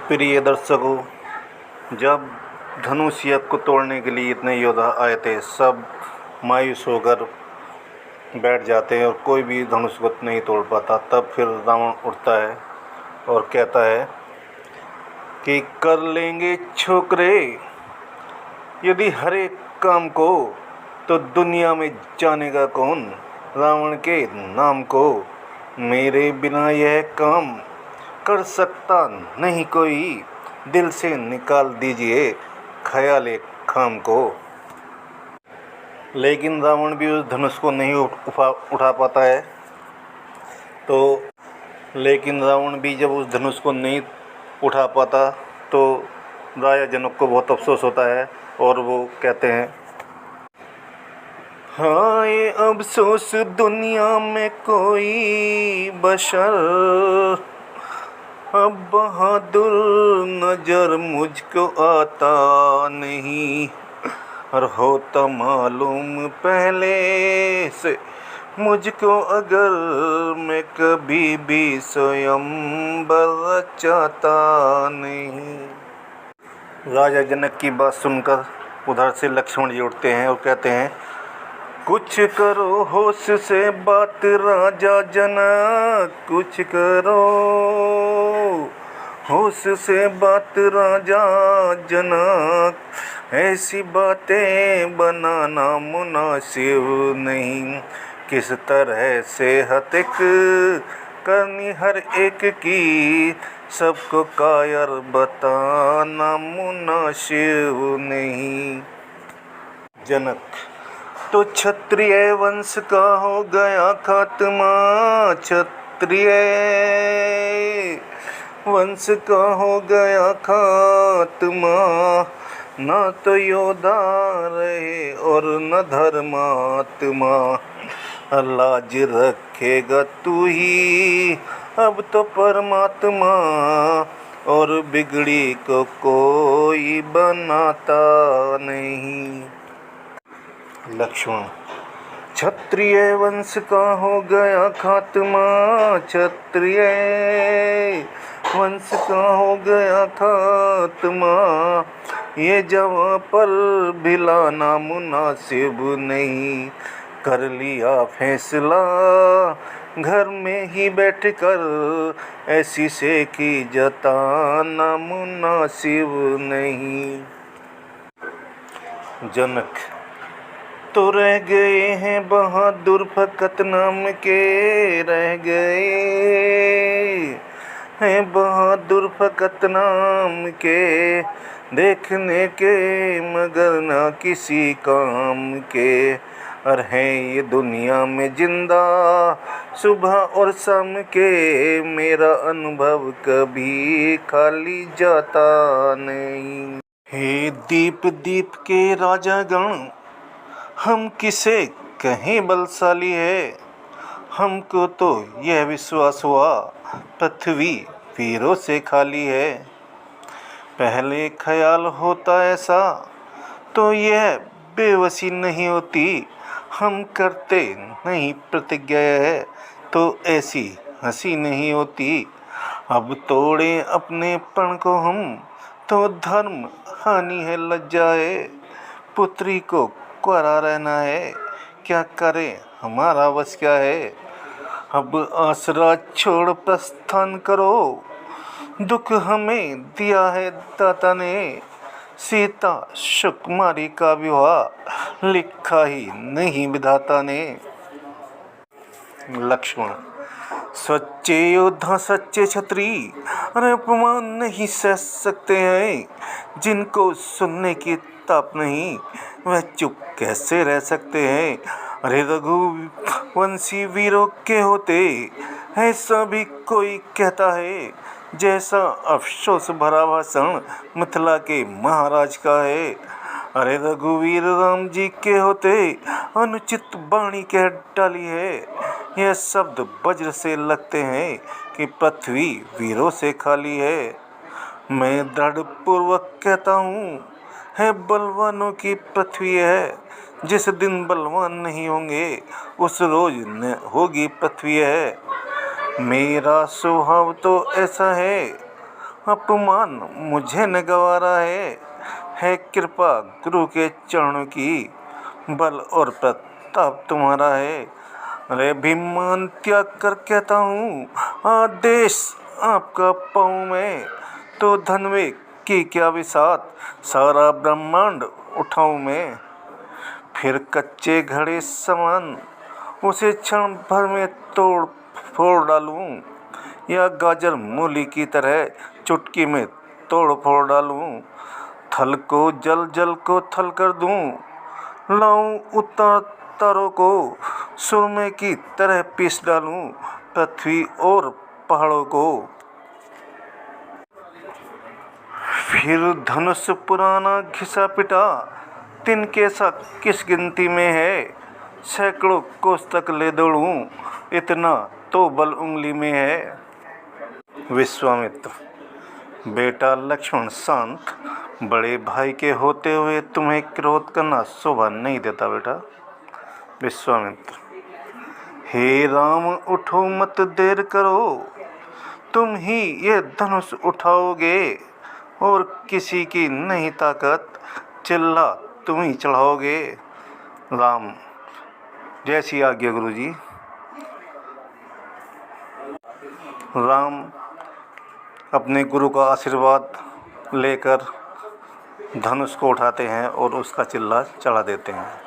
प्रिय दर्शकों, जब धनुष यज्ञ को तोड़ने के लिए इतने योद्धा आए थे, सब मायूस होकर बैठ जाते हैं और कोई भी धनुष को नहीं तोड़ पाता। तब फिर रावण उठता है और कहता है कि कर लेंगे छोकरे यदि हर एक काम को, तो दुनिया में जानेगा कौन रावण के नाम को। मेरे बिना यह काम कर सकता नहीं कोई, दिल से निकाल दीजिए ख्याल एक खाम को। लेकिन रावण भी उस धनुष को नहीं उठा पाता है। लेकिन रावण भी जब उस धनुष को नहीं उठा पाता तो राजा जनक को बहुत अफसोस होता है और वो कहते हैं, हाय अफसोस दुनिया में कोई बशर, अब बहादुर नजर मुझको आता नहीं, और होता मालूम पहले से मुझको अगर मैं कभी भी स्वयंवर चाहता नहीं। राजा जनक की बात सुनकर उधर से लक्ष्मण जी उठते हैं और कहते हैं, कुछ करो होश से बात राजा जनक, कुछ करो होश से बात राजा जनक, ऐसी बातें बनाना मुनासिब नहीं, किस तरह से हत्या करनी हर एक की, सबको कायर बताना मुनासिब नहीं। जनक, तो क्षत्रिय वंश का हो गया खात्मा, क्षत्रिय वंश का हो गया खात्मा, ना तो योद्धा रहे और न धर्मात्मा, लाज रखेगा तू ही अब तो परमात्मा, और बिगड़ी को कोई बनाता नहीं। लक्ष्मण, क्षत्रिय वंश का हो गया खात्मा, क्षत्रिय वंश का हो गया खात्मा, ये जवां पर भिलाना मुनासिब नहीं, कर लिया फैसला घर में ही बैठकर, ऐसी से की जताना मुनासिब नहीं। जनक, तो रह गए हैं बहादुर फकत नाम के, रह गए हैं बहादुर फकत नाम के, देखने के मगर ना किसी काम के, और हैं ये दुनिया में जिंदा सुबह और शाम के, मेरा अनुभव कभी खाली जाता नहीं। हे दीप दीप के राजा गण, हम किसे कहें बलशाली है, हमको तो यह विश्वास हुआ पृथ्वी वीरों से खाली है। पहले ख्याल होता ऐसा तो यह बेबसी नहीं होती, हम करते नहीं प्रतिज्ञा है तो ऐसी हंसी नहीं होती। अब तोड़े अपने पण को हम तो धर्म हानि है लज्जा है, पुत्री को क्वारा रहना है, क्या करे हमारा बस क्या है। अब आसरा छोड़ प्रस्थान करो, दुख हमें दिया है दाता ने, सीता सुकुमारी का विवाह लिखा ही नहीं विधाता ने। लक्ष्मण, सच्चे योद्धा सच्चे छत्री, अरे अपमान नहीं सह सकते हैं, जिनको सुनने की ताप नहीं वह चुप कैसे रह सकते हैं। अरे रघुवंशी वीरों के होते ऐसा भी कोई कहता है, जैसा अफसोस भरा भाषण मिथिला के महाराज का है। अरे रघुवीर राम जी के होते अनुचित वाणी कह डाली है, यह शब्द वज्र से लगते हैं कि पृथ्वी वीरों से खाली है। मैं दृढ़ पूर्वक कहता हूँ है बलवानों की पृथ्वी है, जिस दिन बलवान नहीं होंगे उस रोज न होगी पृथ्वी है। मेरा स्वभाव तो ऐसा है अपमान मुझे न गवारा है कृपा गुरु के चरणों की, बल और प्रताप तुम्हारा है। अरे अभिमान त्याग कर कहता हूँ, आदेश आपका पाऊँ मैं, तो धन में की क्या विसात, सारा ब्रह्मांड उठाऊँ मैं। फिर कच्चे घड़े समान उसे क्षण भर में तोड़ फोड़ डालूं, या गाजर मूली की तरह चुटकी में तोड़ फोड़ डालूं। थल को जल, जल को थल कर दूं, लाऊं उतार तारों को सुरमे की तरह पीस डालूं, पृथ्वी और पहाड़ों को। फिर धनुष पुराना घिसा पिटा, तिनके सा किस गिनती में है, सैकड़ों कोस तक ले दौड़ूं, इतना तो बल उंगली में है। विश्वामित्र, बेटा लक्ष्मण शांत, बड़े भाई के होते हुए तुम्हें क्रोध करना शोभा नहीं देता बेटा। विश्वामित्र, हे राम उठो मत देर करो, तुम ही ये धनुष उठाओगे और किसी की नहीं ताकत, चिल्ला तुम ही चढ़ाओगे। राम, जैसी आज्ञा गुरुजी। राम अपने गुरु का आशीर्वाद लेकर धनुष को उठाते हैं और उसका चिल्ला चढ़ा देते हैं।